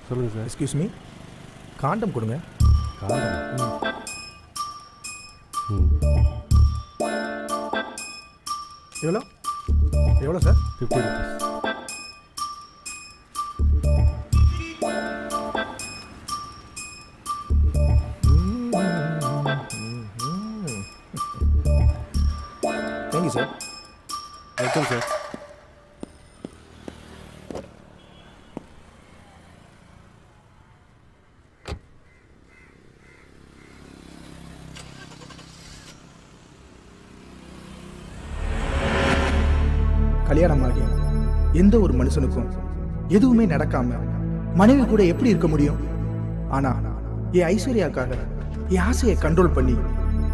சொல்லுங்கள் sir. Excuse me, காண்டம் கொடுங்க. காண்டம்? எவ்வளோ எவ்வளோ sir? 50 rupees. Thank you sir. Welcome sir. கல்யாணம் ஆகி எந்த ஒரு மனுஷனுக்கும் எதுவுமே நடக்காம மனைவி கூட எப்படி இருக்க முடியும்? ஆனா என் ஐஸ்வர்யாக்காக என் ஆசையை கண்ட்ரோல் பண்ணி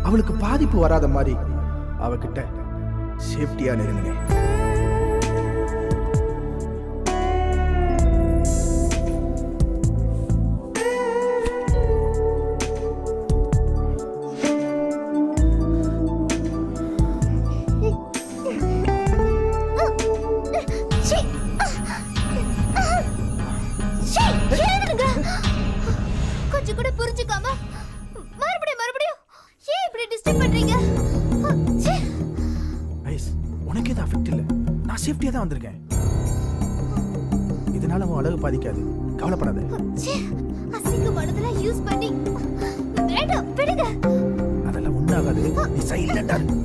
அவளுக்கு பாதிப்பு வராத மாதிரி அவகிட்ட சேஃப்டியா நெருங்கினேன். கொஞ்சம் கூட புரிஞ்சுக்காம மறுபடியும் ஏன் இப்படி டிஸ்டர்ப் பண்றீங்க? ஐஸ், உனக்கு எதுவும் அஃபெக்ட் இல்லை. நான் சேஃப்டியா தான் வந்திருக்கேன். இதனால உன் அழகு பாதிக்காது, கவலைப்படாத. அசிங்கமானதெல்லாம் யூஸ் பண்ணி வேண்டாம், விடுங்க. அதெல்லாம் ஒண்ணாகாது, நீ சைலண்டா இரு.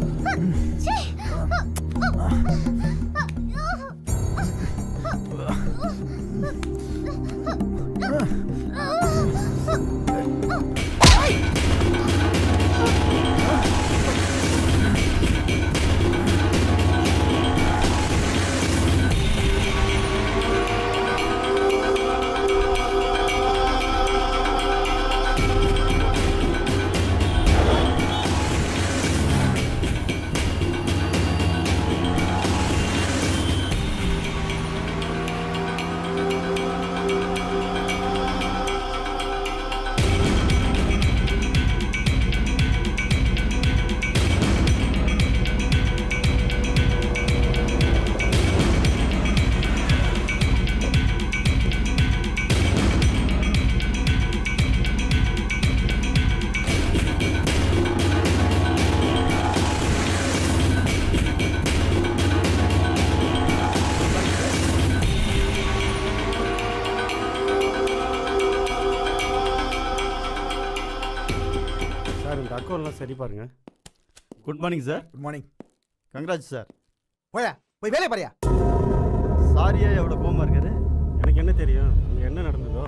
சார் இந்த அக்கௌண்ட்லாம் சரி பாருங்க. Good morning sir. Good morning. Congrats sir. போய் வேலையை பாரியா. சாரியா எவ்வளோ கோமா இருக்காரு? எனக்கு என்ன தெரியும் அங்கே என்ன நடந்ததோ.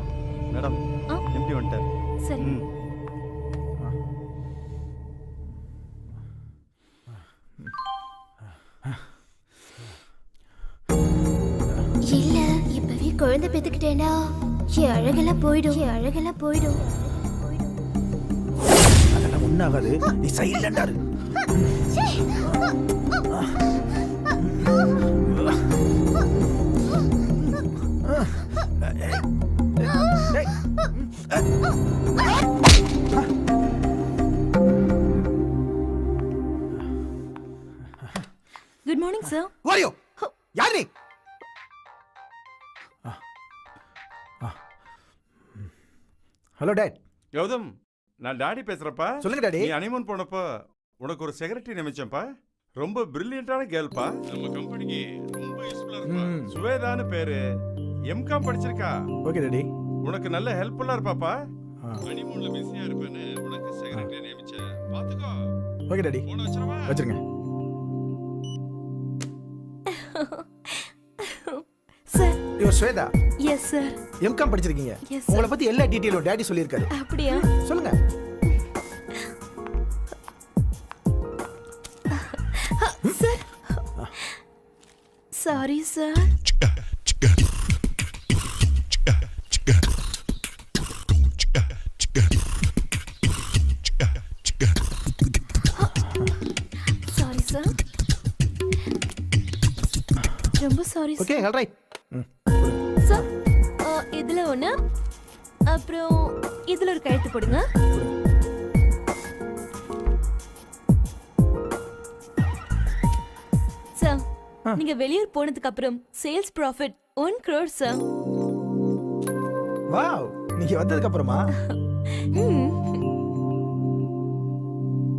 மேடம் எம்டி வந்துட்டார். சரி. இல்ல, இப்பவே குழந்தை பெத்துக்கிட்டேனா என் அழகெல்லாம் போயிடும். அதெல்லாம் ஒண்ணாகாது, நீ சைலண்டா இரு. Good morning sir. வாரியோ, யார் நீ? Hello dot. கௌதம், நான் டாடி பேசுறப்பா. சொல்லுங்க டாடி. நீ ஹனிமூன் போனப்போ உனக்கு ஒரு செக்ரட்டரி நியமிச்சேன்ப்பா. ரொம்ப பிரில்லியண்டான கேர்ள்பா. நம்ம கம்பெனிக்கு ரொம்ப யூஸ்ஃபுல்லா இருப்பா. சுவேதான்னு பேரு. எம்காம் படிச்சிருக்கா. Okay daddy. உனக்கு நல்ல ஹெல்ப்ஃபுல்லா இருப்பாப்பா. ஹனிமூன்ல பிஸியா இருப்பேன்னு உனக்கு செக்ரட்டரி நியமிச்சேன். பாத்துக்கோ. Okay daddy. போன் வச்சிரவா? வச்சிருங்க. சார். யோ ஸ்வேதா. Yes sir. எம்காம் படிச்சிருக்கீங்க. Yes, sir. உங்களை பத்தி எல்லா டீடைலும் டாடி சொல்லியிருக்காரு. அப்படியா? சொல்லுங்க. Sir. Sorry sir. Sorry sir. ரொம்ப sorry okay, sir. Alright. Sir, இதுல ஒண்ணு, அப்புறம் இதுல ஒரு கையெழுத்து போடுங்க. சார், நீங்க வெளியூர் போனதுக்கு அப்புறம் sales profit 1 crore sir. Wow, நீங்க வந்ததுக்கு அப்புறமா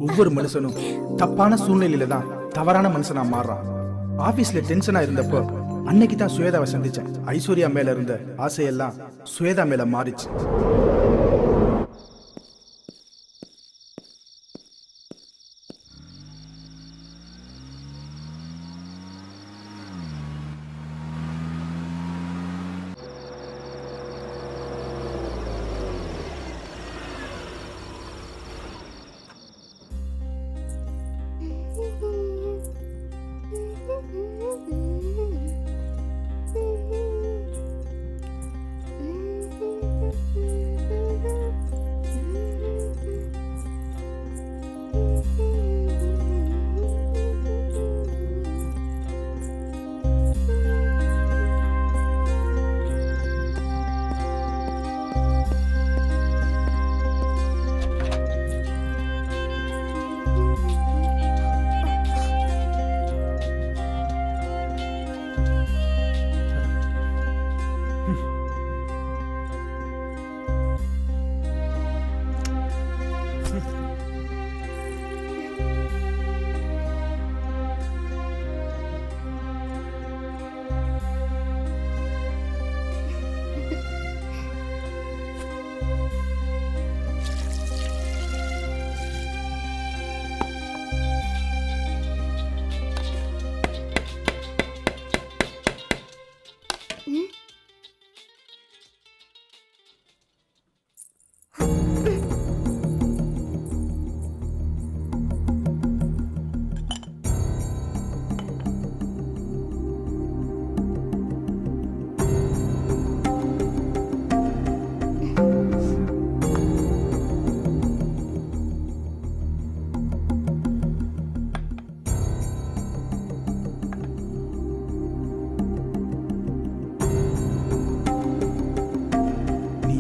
ஒவ்வொரு மனுஷனும் தப்பான சூழ்நிலையில தான் தவறான மனுஷனா மாறுறான். ஆபீஸ்ல டென்ஷனா இருந்தப்போ அன்னைக்கு தான் சுவேதாவை சந்திச்சேன். ஐஸ்வர்யா மேல இருந்த ஆசையெல்லாம் சுவேதா மேல மாறிச்சு.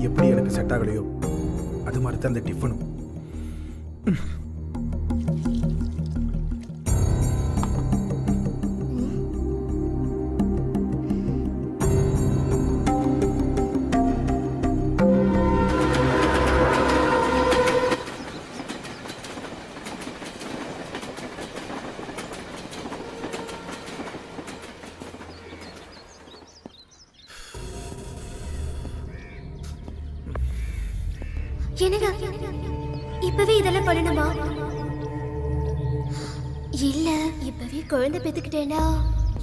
எப்படி எனக்கு செட் ஆகலையோ அது மாதிரி தான் அந்த டிஃபனும். என்னங்க இப்பவே இதெல்லாம் பண்ணணுமா? இல்ல இப்பவே குழந்தை பெத்துக்கிட்டேன்னா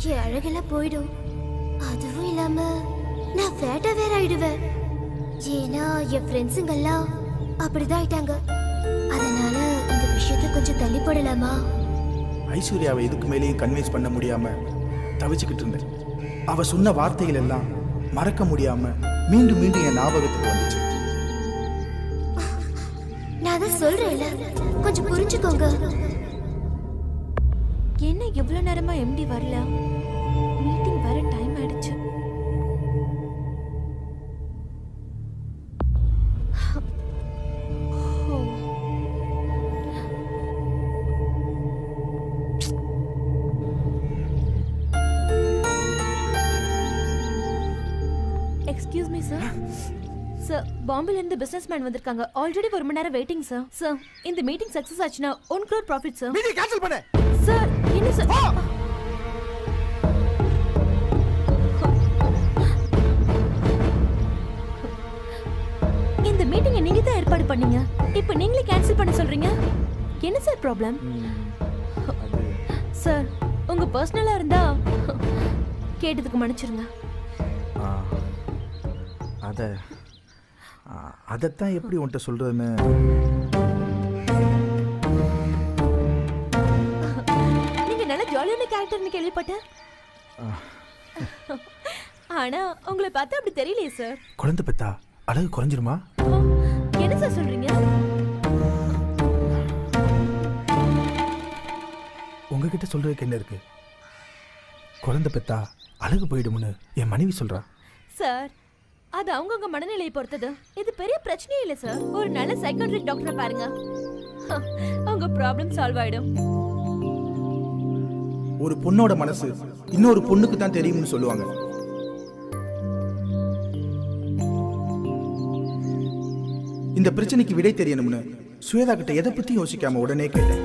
என் அழகெல்லாம் போயிடும். அதுவும் இல்லாம நான் ஃபேட்டா வேற ஆயிடுவேன். ஏன்னா என் ஃப்ரெண்ட்ஸுங்கெல்லாம் அப்படிதான் ஆயிட்டாங்க. அதனால இந்த விஷயத்தை கொஞ்சம் தள்ளி போடலாமா? ஐஸ்வர்யாவை இதுக்கு மேலேயும் கன்வின்ஸ் பண்ண முடியாம தவிச்சுக்கிட்டு இருந்தேன். அவ சொன்ன வார்த்தைகள் எல்லாம் மறக்க முடியாம மீண்டும் மீண்டும் என் ஞாபகத்துக்கு வந்துச்சு. நான் தான் சொல்றேன்ல, கொஞ்சம் புரிஞ்சுக்கோங்க. என்ன எவ்வளவு நேரமா எம்டி வரல? மீட்டிங் வர டைம் ஆயிடுச்சு. Excuse me sir. சார், பாம்பேல இருந்து பிசினஸ் மேன் வந்திருக்காங்க. ஆல்ரெடி 1 மணி நேரம் வெயிட்டிங் சார். சார், இந்த மீட்டிங் சக்சஸ் ஆச்சுன்னா 1 crore profit sir. Meeting cancel பண்ணு. சார், என்ன சார்? இந்த மீட்டிங்கை நீங்க தான் ஏற்பாடு பண்ணீங்க. இப்போ நீங்களே கேன்சல் பண்ண சொல்றீங்க. என்ன சார் ப்ராப்ளம்? சார், உங்க பர்சனலா இருந்தா கேட்டதுக்கு மன்னிச்சிருங்க. அதைத்தான் எப்படி உன்கிட்ட சொல்றதுன்னு. நீங்க நல்ல ஜாலியான கேரக்டர்னு கேள்விப்பட்டேன். ஆனா உங்களை பார்த்தா அப்படி தெரியலையே சார். குழந்தை பெத்தா அழகு குறைஞ்சிருமா? என்ன சார் சொல்றீங்க? உங்ககிட்ட சொல்றதுக்கு என்ன இருக்கு? குழந்தை பெத்தா அழகு போயிடும்னு என் மனைவி சொல்றா. சார், அது அவங்கவுங்க மனநிலையை பொறுத்தது. இது பெரிய பிரச்சனையே இல்லை சார். ஒரு நல்ல சைக்காட்ரிக் டாக்டரை பாருங்க, உங்க ப்ராப்ளம் சால்வ் ஆயிடும். ஒரு பொண்ணோட மனசு இன்னொரு பொண்ணுக்கு தான் தெரியும்னு சொல்லுவாங்க. இந்த பிரச்சனைக்கு விடை தெரியணும்னு சுவேதா கிட்ட எதை பத்தி யோசிக்காம உடனே கேட்டேன்.